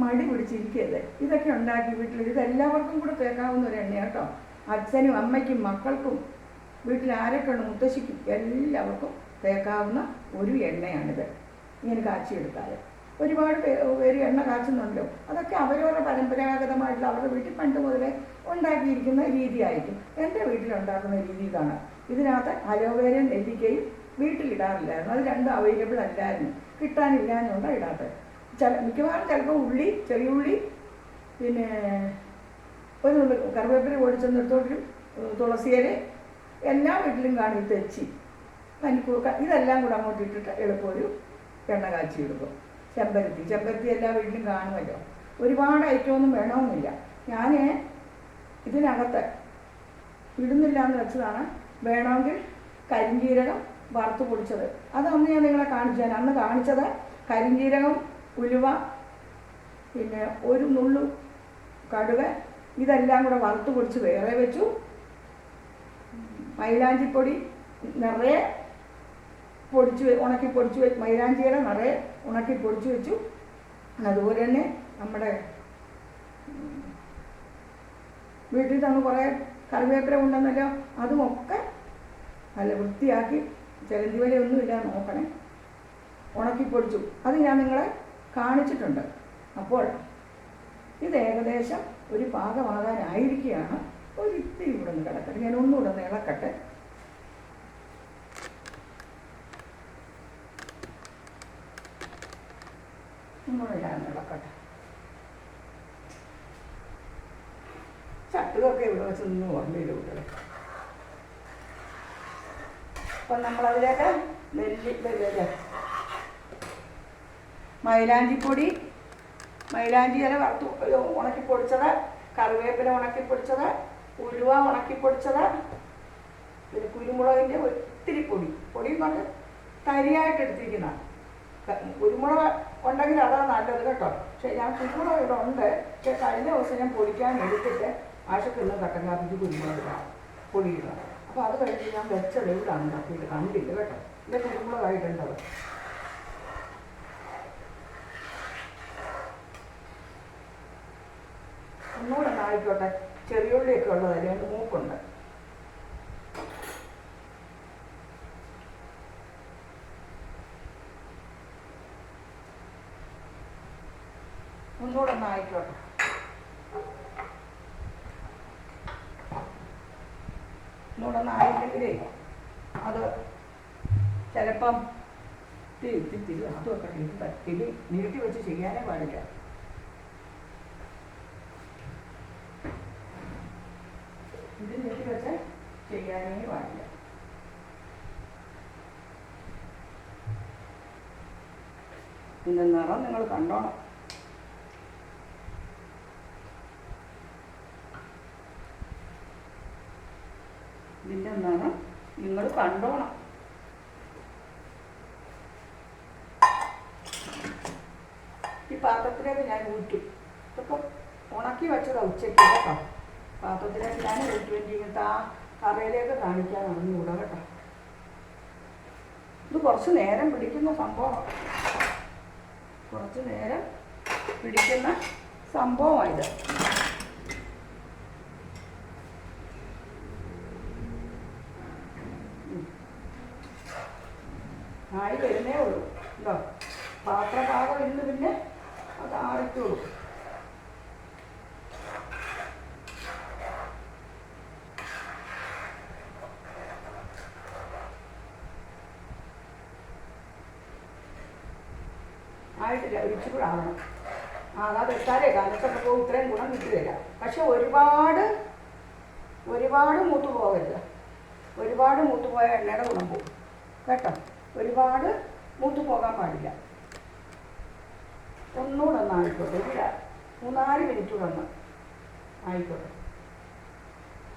മടി പിടിച്ചിരിക്കരുത്. ഇതൊക്കെ ഉണ്ടാക്കി വീട്ടിൽ ഇതെല്ലാവർക്കും കൂടെ തേക്കാവുന്ന ഒരു എണ്ണ കേട്ടോ. അച്ഛനും അമ്മയ്ക്കും മക്കൾക്കും വീട്ടിൽ ആരൊക്കെ ഉണ്ട് മുത്തശ്ശിക്കും എല്ലാവർക്കും തേക്കാവുന്ന ഒരു എണ്ണയാണിത്. ഇങ്ങനെ കാച്ചിയെടുത്താൽ ഒരുപാട് പേര് എണ്ണ കാച്ചുന്നുണ്ടല്ലോ. അതൊക്കെ അവരവരുടെ പരമ്പരാഗതമായിട്ടുള്ള അവരുടെ വീട്ടിൽ പണ്ട് മുതലേ ഉണ്ടാക്കിയിരിക്കുന്ന രീതിയായിരിക്കും. എൻ്റെ വീട്ടിലുണ്ടാക്കുന്ന രീതി ഇതാണ്. ഇതിനകത്ത് അലോവേരയും നെല്ലിക്കയും വീട്ടിലിടാറില്ലായിരുന്നു. അത് രണ്ടും അവൈലബിൾ അല്ലായിരുന്നു, കിട്ടാനില്ലാഞ്ഞുകൊണ്ടാണ് ഇടാത്തത്. മിക്കവാറും ചിലപ്പോൾ ഉള്ളി, ചെറിയ ഉള്ളി, പിന്നെ ഒരു കറിവേപ്പില പൊടിച്ചെന്നെടുത്തോട്ടും തുളസിയില എല്ലാ വീട്ടിലും കാണും. തെച്ചി, പനിക്കൂർക്ക ഇതെല്ലാം കൂടെ അങ്ങോട്ട് ഇട്ടിട്ട് എളുപ്പമൊരു എണ്ണ കാച്ചി എടുക്കും. ചെമ്പരത്തി എല്ലാ വീട്ടിലും കാണുമല്ലോ. ഒരുപാട് ഐറ്റമൊന്നും വേണമെന്നില്ല. ഞാൻ ഇതിനകത്ത് ഇടുന്നില്ല എന്ന് വെച്ചതാണ്. വേണമെങ്കിൽ കരിഞ്ജീരകം വറുത്ത് പൊടിച്ചത് അതൊന്ന് ഞാൻ നിങ്ങളെ കാണിച്ചു. ഞാൻ അന്ന് കാണിച്ചത് കരിഞ്ജീരകം, ഉലുവ, പിന്നെ ഒരു നുള്ളു കടുക് ഇതെല്ലാം കൂടെ വറുത്ത് പൊടിച്ച് വേറെ വെച്ചു. മൈലാഞ്ചിപ്പൊടി നിറയെ ഉണക്കി പൊടിച്ച് വെച്ച് മൈലാഞ്ചിയുടെ നിറയെ ഉണക്കി പൊടിച്ച് വെച്ചു. അതുപോലെ തന്നെ നമ്മുടെ വീട്ടിൽ തന്നെ കുറേ കറിവേപ്പില ഉണ്ടെന്നല്ലോ, അതുമൊക്കെ നല്ല വൃത്തിയാക്കി ചിലന്തി വലയൊന്നുമില്ല നോക്കണേ ഉണക്കി പൊടിച്ചു. അത് ഞാൻ നിങ്ങളെ കാണിച്ചിട്ടുണ്ട്. അപ്പോൾ ഇത് ഏകദേശം ഒരു പാകമാകാനായിരിക്കുകയാണ്. ഒരു ഇത്തിരി കൂടെ ഒന്ന് കിടക്കട്ടെ, ഞാൻ ഒന്നുകൂടെ ഒന്ന് ഇളക്കട്ടെ. ഒന്നുകൂടെ ഞാൻ ഇളക്കട്ടെ. ചട്ടുകൊക്കെ ഇവിടെ വെച്ച് നിന്ന് ഓർമ്മയില്ല കുട്ടികളെ. അപ്പം നമ്മളതിലേക്ക് മൈലാഞ്ചി ഇല വറുത്ത് ഉണക്കി പൊടിച്ചത്, കറിവേപ്പില ഉണക്കി പൊടിച്ചത്, ഉലുവ ഉണക്കി പൊടിച്ചത്, പിന്നെ കുരുമുളകിൻ്റെ ഒത്തിരി പൊടി എന്ന് പറഞ്ഞാൽ തരിയായിട്ട് എടുത്തിരിക്കുന്ന. കുരുമുളക് ഉണ്ടെങ്കിൽ അതാണ് നല്ലത് കേട്ടോ. പക്ഷേ ഞാൻ കുരുമുളക് ഇവിടെ ഉണ്ട്. പക്ഷേ കഴിഞ്ഞ ദിവസം ഞാൻ പൊടിക്കാൻ എടുത്തിട്ട് ആശക്കുള്ള കട്ടൻ കാപ്പിക്ക് കുരുമുളക് പൊടിയിടുക. അപ്പോൾ അത് കഴിഞ്ഞ് ഞാൻ വെച്ചത് ഇവിടാണ് ഉണ്ടാക്കിയിട്ട് കണ്ടില്ല കേട്ടോ. ഇത് കുരുമുളകായിട്ടുണ്ടത്. ഒന്നുകൂടെ ആയിക്കോട്ടെ. ചെറിയുള്ളിയൊക്കെ ഉള്ളതല്ലേ, അതിൻ്റെ മൂക്കുണ്ട്. ഒന്നുകൂടെ ആയിക്കോട്ടെ. ഒന്നുകൂടെ ആയില്ലെങ്കിലേ അത് ചിലപ്പം തിരി അതൊക്കെ നീട്ടി വെച്ച് ചെയ്യാനേ പാടില്ല. ഇത് നീട്ടി വെച്ച് ചെയ്യാനേ പാടില്ല. ഇതിൻ്റെ നിറം നിങ്ങൾ കണ്ടോണം. ഇതിൻ്റെ നിറം നിങ്ങൾ കണ്ടോണം. ഈ പാത്രത്തിലേക്ക് ഞാൻ ഊറ്റും. ഇതൊക്കെ ഉണക്കി വെച്ചതാണ് ഉച്ചയ്ക്ക് കേട്ടോ. പാത്രത്തിലേക്ക് ഞാൻ ഊറ്റുവേണ്ടി ഇങ്ങനത്തെ ആ കറയിലേക്ക് കാണിക്കാൻ അറിഞ്ഞുകൂടാ കേട്ടോ. ഇത് കുറച്ച് നേരം പിടിക്കുന്ന സംഭവമാണ്. കുറച്ച് നേരം പിടിക്കുന്ന സംഭവമാണിത്. ആയി വരുന്നേ ഉള്ളൂ കേട്ടോ. പാത്രപാകം ഇരുന്ന് പിന്നെ അത് ആറിട്ടുള്ളൂ. ആയിട്ടില്ല, ഇച്ചിരി ആവണം. ആകാതെ എത്താലേ കാലത്തൊക്കെ പോകും ഇത്രയും ഗുണം കിട്ടുകയില്ല. പക്ഷെ ഒരുപാട് മൂത്ത് പോകരുത്. ഒരുപാട് മൂത്ത് പോയ എണ്ണയുടെ ഗുണം പോകും കേട്ടോ. ഒരുപാട് മൂത്ത് പോകാൻ പാടില്ല. ഒന്നുകൂടെ ഒന്ന് ആയിക്കോട്ടെ. ഇല്ല 3-4 മിനിറ്റ് കൂടെ ഒന്ന് ആയിക്കോട്ടെ.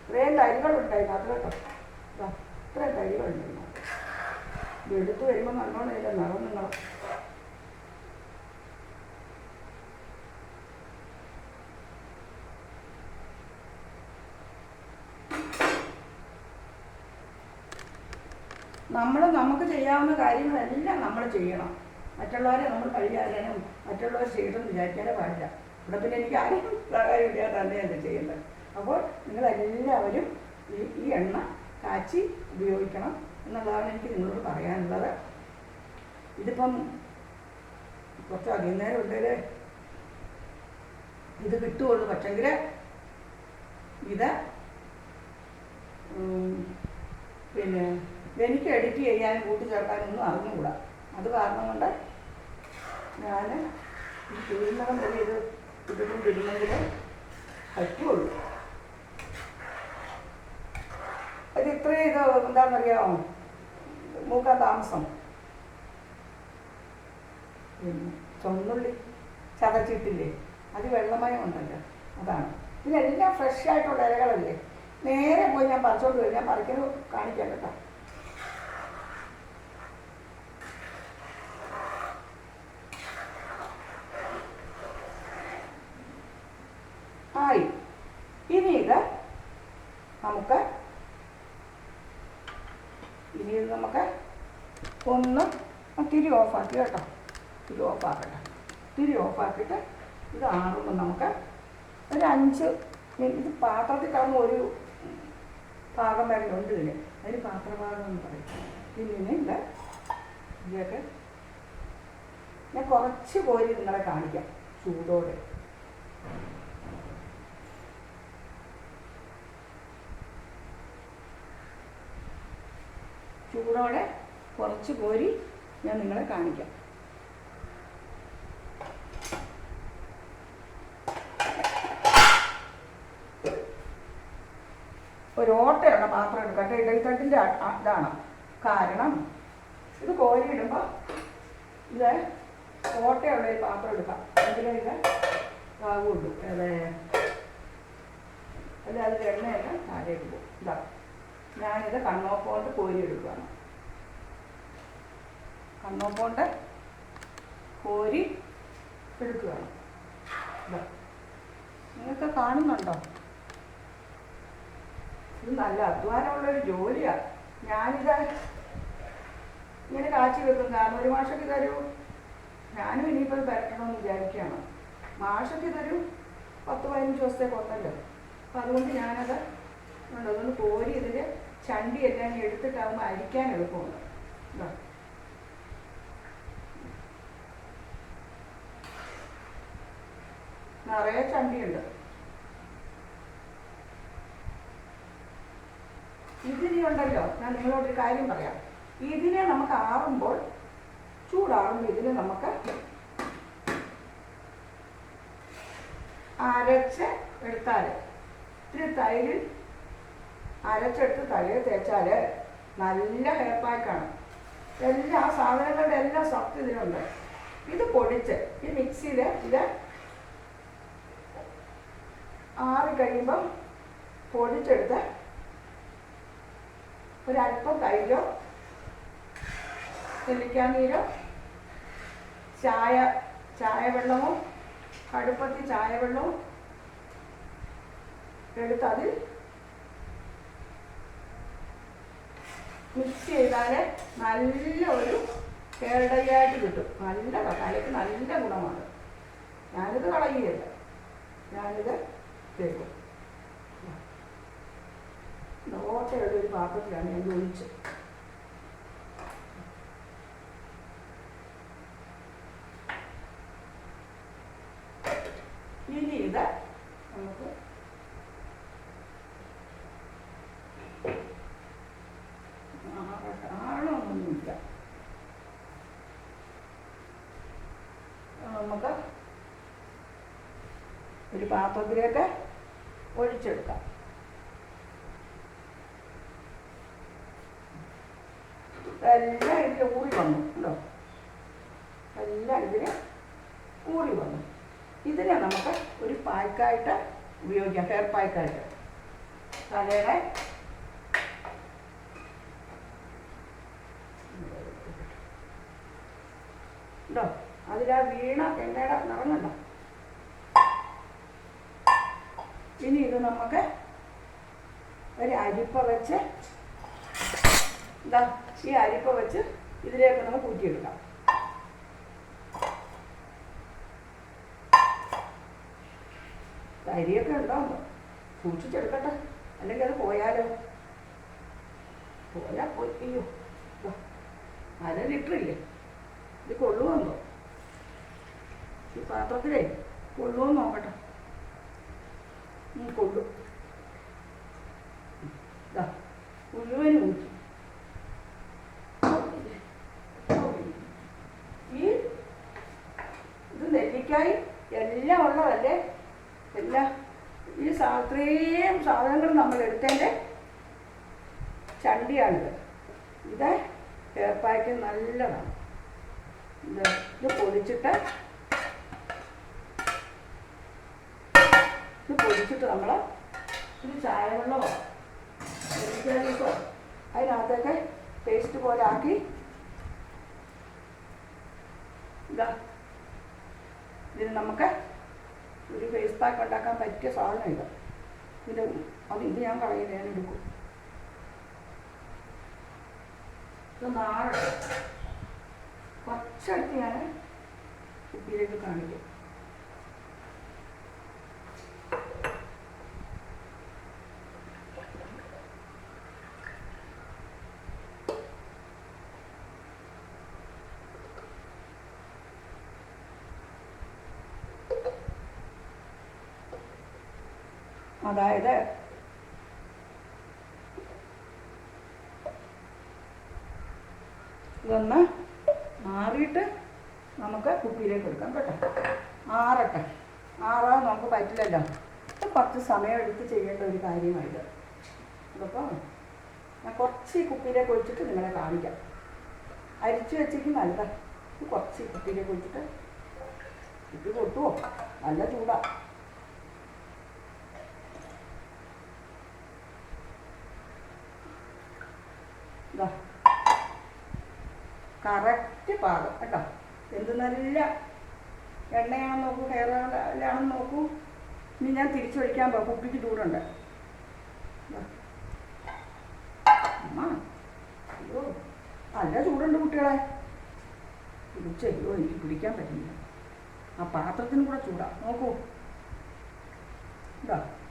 ഇത്രയും തരികളുണ്ടായിരുന്നു അത് കേട്ടോ. ഇത്രയും തരികളുണ്ടായിരുന്നു. എടുത്ത് വരുമ്പോൾ നല്ലോണം ഇല്ല നിറം നിങ്ങൾ നമുക്ക് ചെയ്യാവുന്ന കാര്യങ്ങളെല്ലാം നമ്മൾ ചെയ്യണം. മറ്റുള്ളവരെ നമ്മൾ കഴിയാനും മറ്റുള്ളവർ ചെയ്യണമെന്ന് വിചാരിക്കാനേ പാടില്ല. ഇവിടെ പിന്നെ എനിക്ക് ആരും സഹായമില്ലാതെ തന്നെയല്ലേ ചെയ്യേണ്ടത്. അപ്പോൾ നിങ്ങളെല്ലാവരും ഈ എണ്ണ കാച്ചി ഉപയോഗിക്കണം എന്നുള്ളതാണ് എനിക്ക് നിങ്ങളോട് പറയാനുള്ളത്. ഇതിപ്പം കുറച്ച് അധികം നേരം ഉണ്ടെങ്കിൽ ഇത് കിട്ടുകയുള്ളൂ. പക്ഷെങ്കിൽ ഇത് പിന്നെ എനിക്ക് എഡിറ്റ് ചെയ്യാനും കൂട്ടിച്ചേർക്കാനൊന്നും അറിഞ്ഞുകൂടാ. അത് കാരണം കൊണ്ട് ഞാൻ ഈ തീരുന്നകം വരെ ഇത് ഇട്ടിട്ടുണ്ടിരുന്നെങ്കിൽ പറ്റുള്ളൂ. അത് ഇത്രയും ഇത് എന്താണെന്നറിയാമോ മൂക്കാൻ താമസം. പിന്നെ ചുവന്നുള്ളി ചതച്ചിട്ടില്ലേ, അത് വെള്ളമയം ഉണ്ടല്ലോ, അതാണ്. ഇതിലെല്ലാം ഫ്രഷ് ആയിട്ടുള്ള ഇലകളല്ലേ. നേരെ പോയി ഞാൻ പറിച്ചോണ്ട് വരും. ഞാൻ പറിക്കുന്നത് കാണിക്കാം കേട്ടോ. ആയി. ഇനി ഇത് നമുക്ക് ഒന്ന് തിരി ഓഫാക്കി കേട്ടോ. തിരി ഓഫാക്കട്ടെ. തിരി ഓഫാക്കിയിട്ട് ഇത് ആറുമ്പോൾ നമുക്ക് ഒരു 5 ഇത് പാത്രത്തിൽ കാണുമ്പോൾ ഒരു പാകം വരലുണ്ട് ഇതിന്. അതിന് പാത്രഭാഗം എന്ന് പറയും. ഇതിന് ഇതൊക്കെ ഞാൻ കുറച്ച് കോരി നിങ്ങളെ കാണിക്കാം ചൂടോടെ. ചൂടോടെ കുറച്ച് കോരി ഞാൻ നിങ്ങളെ കാണിക്കാം. ഒരു ഓട്ടയുള്ള പാത്രം എടുക്കട്ടെ. ഇടത്തട്ടിൻ്റെ ഇതാണ് കാരണം. ഇത് കോരി ഇടുമ്പോൾ ഇത് ഓട്ടയുള്ള ഒരു പാത്രം എടുക്കാം. എങ്കിലേ ഇത് ആകുള്ളൂ. അല്ല അതിൽ എണ്ണയെല്ലാം താഴേക്ക് പോകും. ഇതാ ഞാനിത് കണ്ണോപ്പോണ്ട് കോരി എടുക്കുകയാണ്. കണ്ണോപ്പോണ്ട് കോരി എടുക്കുകയാണ്. നിങ്ങൾക്ക് കാണുന്നുണ്ടോ? ഇത് നല്ല അധ്വാനമുള്ളൊരു ജോലിയാണ്. ഞാനിത് ഇങ്ങനെ കാച്ചി വെക്കും. കാരണം ഒരു മാഷക്ക് ഇതൊരു ഞാനും ഇനിയിപ്പോൾ പരട്ടണമെന്ന് വിചാരിക്കുകയാണ്. മാഷക്ക് ഇതൊരു 10-15 ദിവസത്തേക്ക് ഉണ്ടല്ലോ. അപ്പം അതുകൊണ്ട് ഞാനത് അതുകൊണ്ട് കോരി ഇതിൽ ചണ്ടിയെല്ലാം എടുത്തിട്ടാകുമ്പോൾ അരിക്കാൻ എളുപ്പമുണ്ട്. നിറയെ ചണ്ടിയുണ്ട്. ഇതിനി ഉണ്ടല്ലോ, ഞാൻ നിങ്ങളോടൊരു കാര്യം പറയാം. ഇതിനെ നമുക്ക് ആറുമ്പോൾ ചൂടാറുമ്പോൾ ഇതിനെ നമുക്ക് അരച്ച് എടുത്താൽ ഇത്തിരി തൈരിൽ അരച്ചെടുത്ത് തലയിൽ തേച്ചാൽ നല്ല ഹെയർ പാക്കാണ്. എല്ലാ സാധനങ്ങളുടെ എല്ലാം സത്ത് ഇതിനുണ്ട്. ഇത് പൊടിച്ച് ഈ മിക്സിയിൽ ഇത് ആറിക്കഴിയുമ്പം പൊടിച്ചെടുത്ത് ഒരല്പം തൈരോ നെല്ലിക്കാനീരോ ചായവെള്ളമോ കടുപ്പത്തി ചായവെള്ളവും എടുത്ത് അതിൽ മിക്സ് ചെയ്താൽ നല്ല ഒരു ഹെയർ ഡൈ ആയിട്ട് കിട്ടും. നല്ലതാണ്, തലയ്ക്ക് നല്ല ഗുണമാണ്. ഞാനിത് കളയുകയില്ല, ഞാനിത് തേക്കും. ഓട്ടയുള്ള ഒരു പാത്രത്തിലാണ് ഞാൻ ഒഴിച്ച്. ഇനി ഇത് നമുക്ക് ആണൊന്നുമില്ല. നമുക്ക് ഒരു പാത്രത്തിലേക്ക് ഒഴിച്ചെടുക്കാം. എല്ലാം ഇതിൽ ഊറി വന്നു ഉണ്ടോ? എല്ലാം ഇതിന് ഊറി വന്നു. ഇതിനെ നമുക്ക് ഒരു പായ്ക്കായിട്ട് ഉപയോഗിക്കാം. ഹെയർ പായ്ക്കായിട്ട് തലയുടെ അതിലാ വീണ എണ്ണയുടെ നിറങ്ങണ്ട. ഇനി ഇത് നമുക്ക് ഒരു അരിപ്പ വെച്ച് ഈ അരിപ്പ വെച്ച് ഇതിലേക്ക് നമുക്ക് ഊറ്റിയെടുക്കാം. അരിയൊക്കെ ഉണ്ടോന്നോ സൂക്ഷിച്ചെടുക്കട്ടെ, അല്ലെങ്കിൽ അത് പോയാലോ. പോയാൽ പോയി. അയ്യോ, 1/2 ലിറ്ററില്ലേ, ഇത് കൊള്ളുമെന്നോ? ഈ പാത്രത്തിലേ കൊള്ളുമെന്ന് നോക്കട്ടെ. കൊള്ളും. മുഴുവനും ഊറ്റി. ഈ ഇത് നെല്ലിക്കായി എല്ലാം ഉള്ളതല്ലേ, എല്ലാം ഈ ഇത്രയും സാധനങ്ങൾ നമ്മൾ എടുത്തതിൻ്റെ ചണ്ടിയാണിത്. ഇത് ഹെയർ പാക്ക് നല്ലതാണ്. ഇത് പൊടിച്ചിട്ട് നമ്മൾ ഒരു ചായ വെള്ളമോ നെല്ലിക്കായോ അതിനകത്തൊക്കെ പേസ്റ്റ് പോലെ ആക്കി ഇതിന് നമുക്ക് ഒരു ഫേസ് പാക്ക് ഉണ്ടാക്കാൻ പറ്റിയ സാധനം ഇത്. ഇത് ഞാൻ കളയില്ല, ഞാൻ എടുക്കും. ഇത് നാളെ കുറച്ചെടുത്ത് ഞാൻ കുപ്പിയിലേക്ക് കാണിക്കും. അതായത് ഇതൊന്ന് ആറിയിട്ട് നമുക്ക് കുപ്പിയിലേക്ക് എടുക്കാം കേട്ടോ. ആറട്ടെ. ആറാൻ നമുക്ക് പറ്റില്ലല്ലോ. കുറച്ച് സമയം എടുത്ത് ചെയ്യേണ്ട ഒരു കാര്യമായത്. അതപ്പോൾ ഞാൻ കുറച്ച് ഈ കുപ്പിയിലേക്ക് ഒഴിച്ചിട്ട് നിങ്ങളെ കാണിക്കാം. അരിച്ച് വെച്ചേക്കും നല്ലതാ. കുറച്ച് ഈ കുപ്പിയിലേക്ക് ഒഴിച്ചിട്ട് കുപ്പി പൊട്ടുമോ? നല്ല ചൂടാ. കറക്റ്റ് പാകം കേട്ടോ. എന്ത് നല്ല എണ്ണയാണെന്ന് നോക്കൂ, ഹെയർ ഓയിലാണെന്ന് നോക്കൂ. ഇനി ഞാൻ തിരിച്ചൊഴിക്കാൻ പോകും. കുപ്പിക്ക് ചൂടുണ്ട്. അയ്യോ നല്ല ചൂടുണ്ട് കുട്ടികളെ. തിരിച്ചയ്യോ എനിക്ക് പിടിക്കാൻ പറ്റില്ല. ആ പാത്രത്തിനും കൂടെ ചൂടാ. നോക്കൂ,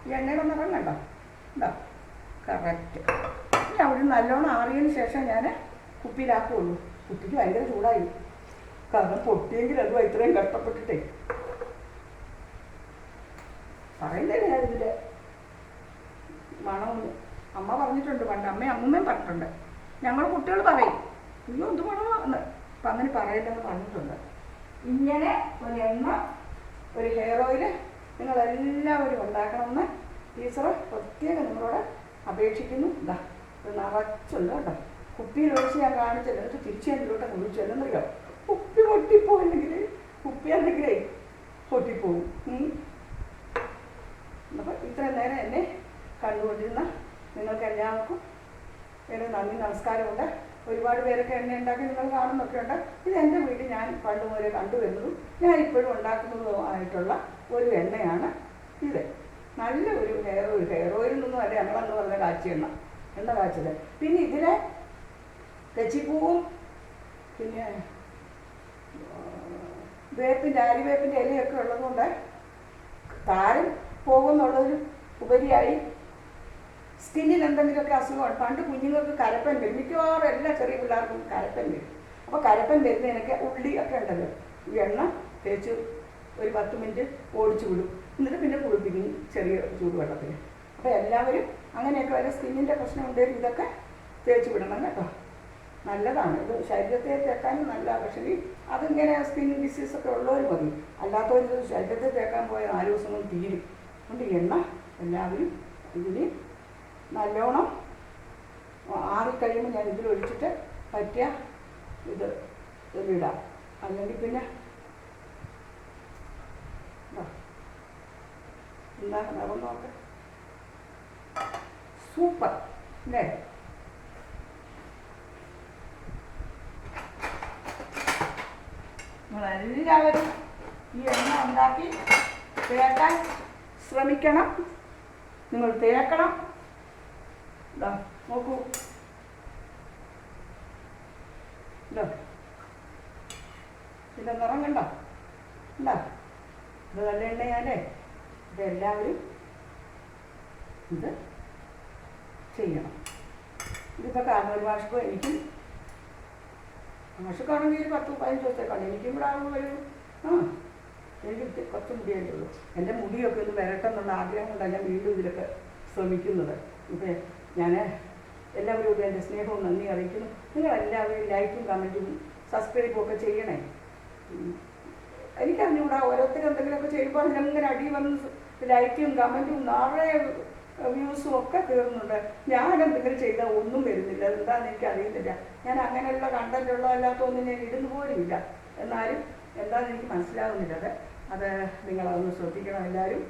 ഈ എണ്ണയുടെ നിറം കണ്ടോ? കറക്റ്റ്. ഇനി അവിടെ നല്ലോണം ആറിയതിന് ശേഷം ഞാൻ കുപ്പിയിലാക്കുള്ളൂ. കുപ്പിക്ക് ഭയങ്കര ചൂടായി. കാരണം പൊട്ടിയെങ്കിൽ അതും ഇത്രയും കഷ്ടപ്പെട്ടിട്ടേ പറയുന്നേ. ഞാൻ ഇതിൻ്റെ മണമൊന്ന് അമ്മ പറഞ്ഞിട്ടുണ്ട് പണ്ട്. അമ്മയും പറഞ്ഞിട്ടുണ്ട്. ഞങ്ങൾ കുട്ടികൾ പറയും, അയ്യോ എന്ത് മണമാണെന്ന്. അപ്പം അങ്ങനെ പറയില്ലെന്ന് പറഞ്ഞിട്ടുണ്ട്. ഇങ്ങനെ ഒരു എണ്ണ, ഒരു ഹെയർ ഓയിൽ നിങ്ങളെല്ലാവരും ഉണ്ടാക്കണമെന്ന് ടീച്ചർ പ്രത്യേകം നിങ്ങളോട് അപേക്ഷിക്കുന്നു. ഇത് നിറച്ചുണ്ട് കേട്ടോ. കുപ്പിയിൽ ഒഴിച്ച് ഞാൻ കാണിച്ചല്ലോ. എന്നിട്ട് തിരിച്ച് അതിലോട്ട് ഒഴിച്ചല്ലെന്നറിയോ? കുപ്പി പൊട്ടിപ്പോയില്ലെങ്കിൽ കുപ്പിയാണെങ്കിലേ പൊട്ടിപ്പോവും. അപ്പോൾ ഇത്രയും നേരം എന്നെ കണ്ടുകൊണ്ടിരുന്ന നിങ്ങൾക്ക് എല്ലാവർക്കും എൻ്റെ നന്ദി നമസ്കാരമുണ്ട്. ഒരുപാട് പേരൊക്കെ എണ്ണ ഉണ്ടാക്കി നിങ്ങൾ കാണുന്നൊക്കെ ഉണ്ട്. ഇത് എൻ്റെ വീട്ടിൽ ഞാൻ പണ്ട് മുതലേ കണ്ടുവരുന്നതും ഞാൻ ഇപ്പോഴും ഉണ്ടാക്കുന്നതുമായിട്ടുള്ള ഒരു എണ്ണയാണ് ഇത്. നല്ല ഒരു ഹെയർ ഓയിൽ നിന്നും അല്ല ഞങ്ങളെന്ന് പറഞ്ഞ കാച്ചിയെണ്ണ കാച്ചത്. പിന്നെ ഇതിലെ തെച്ചിപ്പൂവും പിന്നെ ആര്യവേപ്പിൻ്റെ ഇലയൊക്കെ ഉള്ളതുകൊണ്ട് താരം പോകുന്നുള്ളതിന് ഉപരിയായി സ്കിന്നിൽ എന്തെങ്കിലുമൊക്കെ അസുഖമാണ്. പണ്ട് കുഞ്ഞുങ്ങൾക്ക് കരപ്പൻ വരും. മിക്കവാറും എല്ലാ ചെറിയ പിള്ളേർക്കും കരപ്പൻ വരും. അപ്പോൾ കരപ്പൻ വരുന്നതിനൊക്കെ ഉള്ളി ഒക്കെ ഉണ്ടല്ലോ, ഈ എണ്ണ തേച്ച് ഒരു 10 മിനിറ്റ് ഓടിച്ചു വിടും. എന്നിട്ട് പിന്നെ കുളിപ്പിക്കും ചെറിയ ചൂടുവെള്ളത്തിൽ. അപ്പോൾ എല്ലാവരും അങ്ങനെയൊക്കെ വരെ സ്കിന്നിൻ്റെ പ്രശ്നം ഉണ്ടെങ്കിൽ ഇതൊക്കെ തേച്ച് വിടണം കേട്ടോ. നല്ലതാണ് ഇത്. ശരീരത്തെ തേക്കാനും നല്ലതാണ്. പക്ഷേ അതിങ്ങനെ സ്കിൻ ഡിസീസൊക്കെ ഉള്ളവർ മതി. അല്ലാത്തവർ ശരീരത്തെ തേക്കാൻ പോയ 4 ദിവസം കൊണ്ട് തീരും. അതുകൊണ്ട് എണ്ണ എല്ലാവരും ഇതിന് നല്ലോണം ആറിക്കഴിയുമ്പോൾ ഞാൻ ഇതിലൊഴിച്ചിട്ട് പറ്റിയ ഇതിടാം. അല്ലെങ്കിൽ പിന്നെ എന്താ നിറം നോക്ക. സൂപ്പർ അല്ലേ? നിങ്ങളെല്ലാവരും ഈ എണ്ണ ഉണ്ടാക്കി തേക്കാൻ ശ്രമിക്കണം. നിങ്ങൾ തേക്കണം. ഇതാ നോക്കൂ, ഇതോ ഇതിൻ്റെ നിറം കണ്ടോ? ഉണ്ടോ? ഇത് നല്ല എണ്ണയാലേ. ഇതെല്ലാവരും ഇത് ചെയ്യണം. ഇതിപ്പോൾ കാർമൽ മാഷക്കും എനിക്കും, മാഷക്കാണെങ്കിൽ ഒരു 10-15 ദിവസത്തേക്കാണ്. എനിക്കും കൂടെ ആകുമ്പോൾ ഒരു എനിക്ക് കുറച്ച് മുടിയല്ലേ ഉള്ളൂ. എൻ്റെ മുടിയൊക്കെ ഒന്ന് വരട്ടെന്നുള്ള ആഗ്രഹം കൊണ്ടാണ് ഞാൻ വീണ്ടും ഇതിലൊക്കെ ശ്രമിക്കുന്നത്. ഇപ്പം ഞാൻ എല്ലാവരോടും എൻ്റെ സ്നേഹവും നന്ദി അറിയിക്കുന്നു. നിങ്ങളെല്ലാവരും ലൈക്കും കമൻറ്റും സബ്സ്ക്രൈബും ഒക്കെ ചെയ്യണേ. എനിക്കറിഞ്ഞൂടാ, ഓരോരുത്തരും എന്തെങ്കിലുമൊക്കെ ചെയ്യുമ്പോൾ അതിനങ്ങനെ അടി വന്ന് ലൈക്കും കമൻറ്റും നിറയെ വ്യൂസും ഒക്കെ കയറുന്നുണ്ട്. ഞാൻ എന്തെങ്കിലും ചെയ്താൽ ഒന്നും വരുന്നില്ല. എന്താണെന്ന് എനിക്കറിയുന്നില്ല. ഞാൻ അങ്ങനെയുള്ള കണ്ടൻറ്റുള്ളതല്ലാത്തൊന്നും ഞാൻ ഇടുന്നു പോലുമില്ല. എന്നാലും എന്താണെന്ന് എനിക്ക് മനസ്സിലാകുന്നില്ല. അത് നിങ്ങളതൊന്ന് ശ്രദ്ധിക്കണം എല്ലാവരും.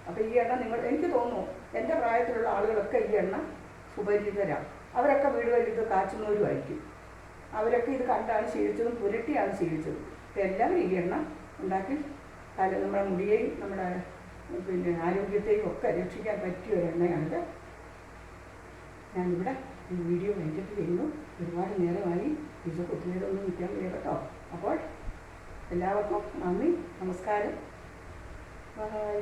അപ്പോൾ ഈ എണ്ണ എനിക്ക് തോന്നുന്നു എൻ്റെ പ്രായത്തിലുള്ള ആളുകളൊക്കെ ഈ എണ്ണ സുപരിചിതരാണ്. അവരൊക്കെ വീടുകളിൽ ഇത് കാച്ചുന്നവരുമായിരിക്കും. അവരൊക്കെ ഇത് കണ്ടാണ് ശീലിച്ചതും പുരട്ടിയാണ് ശീലിച്ചതും. അപ്പോൾ എല്ലാവരും ഈ എണ്ണ ഉണ്ടാക്കി നമ്മുടെ മുടിയെയും നമ്മുടെ ആരോഗ്യത്തെയും ഒക്കെ രക്ഷിക്കാൻ പറ്റിയ ഒരു എണ്ണയാണിത്. ഞാനിവിടെ ഈ വീഡിയോ വൈൻഡപ്പ് ചെയ്യുന്നു. ഒരുപാട് നേരമായി. ഇത് ഒത്തിരിയൊന്നും നിൽക്കാൻ വയ്യ കേട്ടോ. അപ്പോൾ എല്ലാവർക്കും നന്ദി, നമസ്കാരം, ബൈ.